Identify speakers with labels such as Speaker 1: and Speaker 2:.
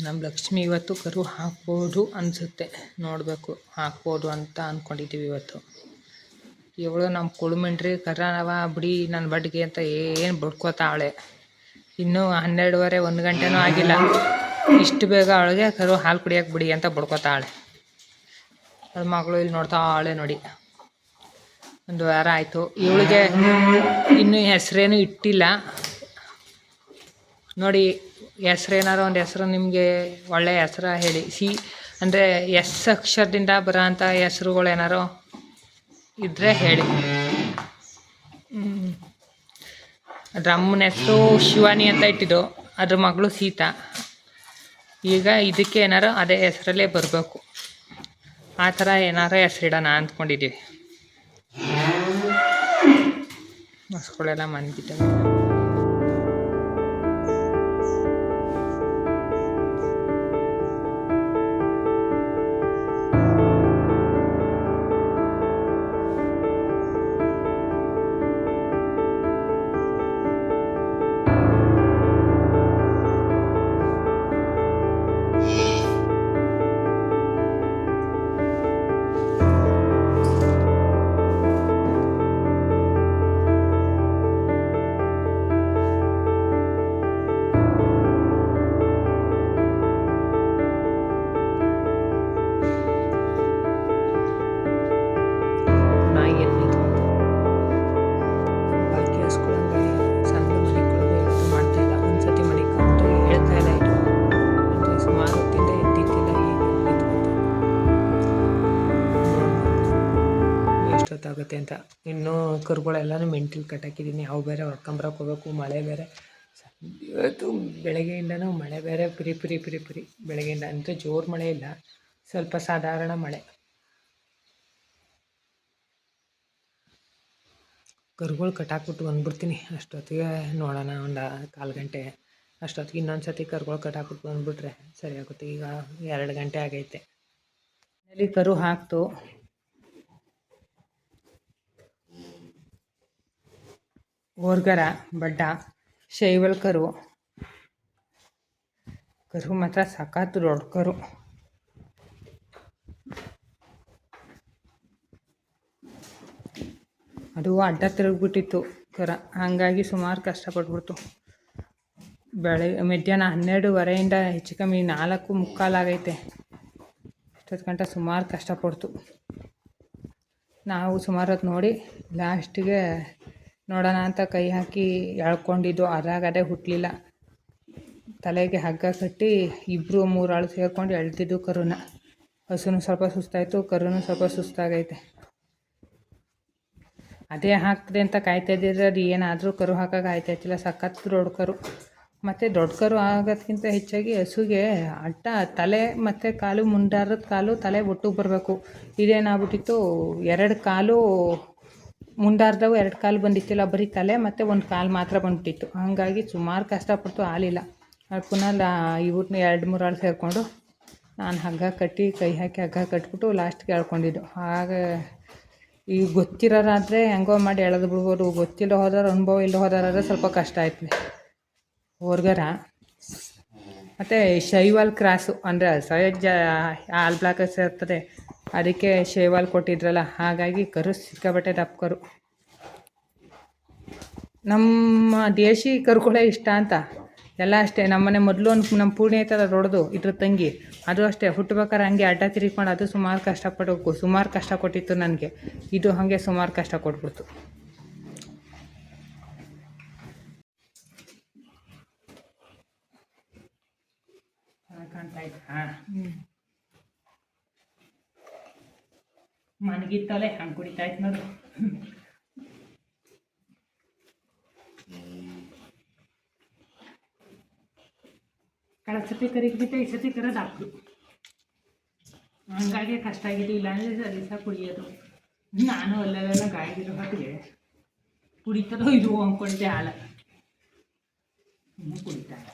Speaker 1: ನಮ್ಮ ಲಕ್ಷ್ಮಿ ಇವತ್ತು ಕರು ಹಾಕ್ಬೋದು ಅನಿಸುತ್ತೆ, ನೋಡಬೇಕು. ಹಾಕ್ಬೋದು ಅಂತ ಅಂದ್ಕೊಂಡಿದ್ದೀವಿ ಇವತ್ತು. ಇವಳು ನಮ್ಮ ಕುಳುಮೆಂಟ್ರಿ ಕರ್ರವ ಬಿಡಿ ನನ್ನ ಬಡ್ಗೆ ಅಂತ ಏನು ಬಡ್ಕೋತಾವಳೆ. ಇನ್ನೂ 12:30 1 ಗಂಟೆನೂ ಆಗಿಲ್ಲ, ಇಷ್ಟು ಬೇಗ ಅವಳಿಗೆ ಕರು ಹಾಲು ಕುಡಿಯೋಕೆ ಬಿಡಿ ಅಂತ ಬಡ್ಕೋತಾಳೆ. ಅದು ಮಗಳು ಇಲ್ಲಿ ನೋಡ್ತಾಳೆ ನೋಡಿ. 1 ವಾರ ಆಯಿತು. ಇವಳಿಗೆ ಇನ್ನೂ ಹೆಸರೇನು ಇಟ್ಟಿಲ್ಲ ನೋಡಿ. ಹೆಸ್ರೇನಾರು ಒಂದು ಹೆಸ್ರು ನಿಮಗೆ ಒಳ್ಳೆಯ ಹೆಸ್ರು ಹೇಳಿ. ಅಂದರೆ ಎಸ್ ಅಕ್ಷರದಿಂದ ಬರೋ ಅಂಥ ಹೆಸ್ರುಗಳೇನಾರು ಇದ್ದರೆ ಹೇಳಿ. ಅದ್ರ ಅಮ್ಮನ ಹೆಸರು ಶಿವಾನಿ ಅಂತ ಇಟ್ಟಿದ್ದು, ಅದ್ರ ಮಗಳು ಸೀತಾ. ಈಗ ಇದಕ್ಕೆ ಏನಾರು ಅದೇ ಹೆಸರಲ್ಲೇ ಬರಬೇಕು, ಆ ಥರ ಏನಾರು ಹೆಸರಿಡೋಣ ಅಂದ್ಕೊಂಡಿದ್ದೀವಿ. ಹಸುಗಳೆಲ್ಲ ಮನ್ಗಿದ್ದಾವೆ. ಆಗುತ್ತೆ ಅಂತ. ಇನ್ನೂ ಕರುಗಳೆಲ್ಲನೂ ಮೆಂಟಲ್ ಕಟ್ಟಾಕಿದ್ದೀನಿ. ಅವು ಬೇರೆ ಹೊರ್ಕೊಂಬರಕ್ಕೆ ಹೋಗ್ಬೇಕು, ಮಳೆ ಬೇರೆ. ಇವತ್ತು ಬೆಳಗ್ಗೆಯಿಂದನೂ ಮಳೆ ಬೇರೆ ಪಿರಿ ಪಿರಿ ಪಿರಿ ಪಿರಿ. ಬೆಳಗ್ಗೆಯಿಂದ ಅಂತೂ ಜೋರು ಮಳೆ ಇಲ್ಲ, ಸ್ವಲ್ಪ ಸಾಧಾರಣ ಮಳೆ. ಕರುಗಳು ಕಟ್ಟಾಕ್ಬಿಟ್ಟು ಬಂದ್ಬಿಡ್ತೀನಿ. ಅಷ್ಟೊತ್ತಿಗೆ ನೋಡೋಣ, ಒಂದು 1/4 ಗಂಟೆ ಅಷ್ಟೊತ್ತಿಗೆ ಇನ್ನೊಂದು ಸತಿ ಕರುಗಳು ಕಟ್ಟಾಕ್ಬಿಟ್ಟು ಬಂದುಬಿಟ್ರೆ ಸರಿ ಆಗುತ್ತೆ. ಈಗ 2 ಗಂಟೆ ಆಗೈತೆ. ಅಲ್ಲಿ ಕರು ಹಾಕ್ತು. ಓರ್ಗರ ಬಡ್ಡ ಶೈವಲ್ ಕರು ಮಾತ್ರ ಸಖತ್ ದೊಡ್ಡ ಕರು. ಅದು ಅಡ್ಡ ತಿರುಗಿಬಿಟ್ಟಿತ್ತು ಕರ, ಹಾಗಾಗಿ ಸುಮಾರು ಕಷ್ಟಪಟ್ಬಿಡ್ತು. ಮಧ್ಯಾಹ್ನ 12:30 ಹೆಚ್ಚು ಕಮ್ಮಿ 4:45 ಆಗೈತೆ. ಇಷ್ಟೊತ್ತು ಗಂಟೆ ಸುಮಾರು ಕಷ್ಟಪಡ್ತು. ನಾವು ಸುಮಾರು ಹೊತ್ತು ನೋಡಿ ಲಾಸ್ಟಿಗೆ ನೋಡೋಣ ಅಂತ ಕೈ ಹಾಕಿ ಎಳ್ಕೊಂಡಿದ್ದು. ಅದಾಗದೇ ಹುಟ್ಟಲಿಲ್ಲ. ತಲೆಗೆ ಹಗ್ಗ ಕಟ್ಟಿ 2-3 ಆಳು ಸೇರ್ಕೊಂಡು ಎಳ್ತಿದ್ದು ಕರುನ. ಹಸುನು ಸ್ವಲ್ಪ ಸುಸ್ತಾಯಿತು, ಕರುನು ಸ್ವಲ್ಪ ಸುಸ್ತಾಗೈತೆ. ಅದೇ ಹಾಕ್ತದೆ ಅಂತ ಕಾಯ್ತಾ ಇದ್ದಿದ್ರೆ ಅದು ಏನಾದರೂ ಕರು ಹಾಕೋಕೆ ಆಯ್ತಾಯ್ತಿಲ್ಲ. ಸಖತ್ ದೊಡ್ಡ ಕರು. ಮತ್ತು ದೊಡ್ಡ ಕರು ಆಗೋದಕ್ಕಿಂತ ಹೆಚ್ಚಾಗಿ ಹಸುಗೆ ಅಡ್ಡ ತಲೆ ಮತ್ತು ಕಾಲು, ಮುಂಡಾರದ ಕಾಲು ತಲೆ ಒಟ್ಟಿಗೆ ಬರಬೇಕು. ಇದೇನಾಗ್ಬಿಟ್ಟಿತ್ತು, 2 ಕಾಲು ಮುಂಡಾರ್ದವು 2 ಕಾಲು ಬಂದಿತ್ತಿಲ್ಲ, ಬರೀ ತಲೆ ಮತ್ತು 1 ಕಾಲು ಮಾತ್ರ ಬಂದ್ಬಿಟ್ಟಿತ್ತು. ಹಾಗಾಗಿ ಸುಮಾರು ಕಷ್ಟಪಟ್ಟು ಹಾಲಿಲ್ಲ. ಅದು ಪುನಃ ಇವ್ರನ್ನ 2-3 ಆಳು ಸೇರಿಕೊಂಡು ನಾನು ಹಗ್ಗ ಕಟ್ಟಿ ಕೈ ಹಾಕಿ ಹಗ್ಗ ಕಟ್ಬಿಟ್ಟು ಲಾಸ್ಟ್ಗೆ ಎಳ್ಕೊಂಡಿದ್ದು. ಹಾಗೆ ಈಗ ಗೊತ್ತಿರೋರಾದರೆ ಹೆಂಗೋ ಮಾಡಿ ಎಳೆದು ಬಿಡ್ಬೋದು. ಗೊತ್ತಿಲ್ಲ ಹೋದವ್ರು, ಅನುಭವ ಇಲ್ಲ ಹೋದವ್ರಾದ್ರೆ ಸ್ವಲ್ಪ ಕಷ್ಟ ಆಯ್ತದೆ. ಓರ್ಗರ ಮತ್ತು ಶೈವಾಲ್ ಕ್ರಾಸು ಅಂದರೆ ಸಹಜ ಹಾಲು ಬ್ಲಾಕ್ ಸೇರ್ತದೆ, ಅದಕ್ಕೆ ಶೈವಾಲ್ ಕೊಟ್ಟಿದ್ರಲ್ಲ, ಹಾಗಾಗಿ ಕರು ಸಿಕ್ಕಾಬಟ್ಟೆ ದಪ್ಪ ಕರು. ನಮ್ಮ ದೇಶಿ ಕರುಗಳೇ ಇಷ್ಟ ಅಂತ ಎಲ್ಲ ಅಷ್ಟೇ. ನಮ್ಮನೆ ಮೊದಲು ಒಂದು ನಮ್ಮ ಪೂರ್ಣಿ ಐತಲ್ಲ ದೊಡ್ಡದು, ಇದ್ರ ತಂಗಿ, ಅದು ಅಷ್ಟೇ ಹುಟ್ಟಬೇಕಾದ್ರೆ ಹಂಗೆ ಅಡ್ಡ ತಿರ್ಕೊಂಡು ಅದು ಸುಮಾರು ಕಷ್ಟಪಟ್ಟು ಸುಮಾರು ಕಷ್ಟ ಕೊಟ್ಟಿತ್ತು ನನಗೆ. ಇದು ಹಾಗೆ ಸುಮಾರು ಕಷ್ಟ ಕೊಟ್ಬಿಡ್ತು. ಮನಗಿತ್ತಲೆ ಹಂಗೆ ಕುಡಿತಾಯ್ತು ನೋಡು. ಕಳೆದ ಸತಿ ಕರಿಗಿಬಿಟ್ಟು ಈ ಸತಿ ಕರೆದು ಹಾಕ್ರು. ಹಂಗಾಗಿ ಕಷ್ಟ ಆಗಿದೆ. ಇಲ್ಲಾಂದರೆ ದಿವಸ ಕುಡಿಯೋದು. ನಾನು ಅಲ್ಲೆಲ್ಲ ಗಾಯಗಿರೋ ಹೊತ್ತಿಗೆ ಕುಡಿತಾರೋ ಇದು ಅಂದ್ಕೊಂಡಿದ್ದೆ. ಹಾಲು ಇನ್ನೂ ಕುಡಿತಾರೆ.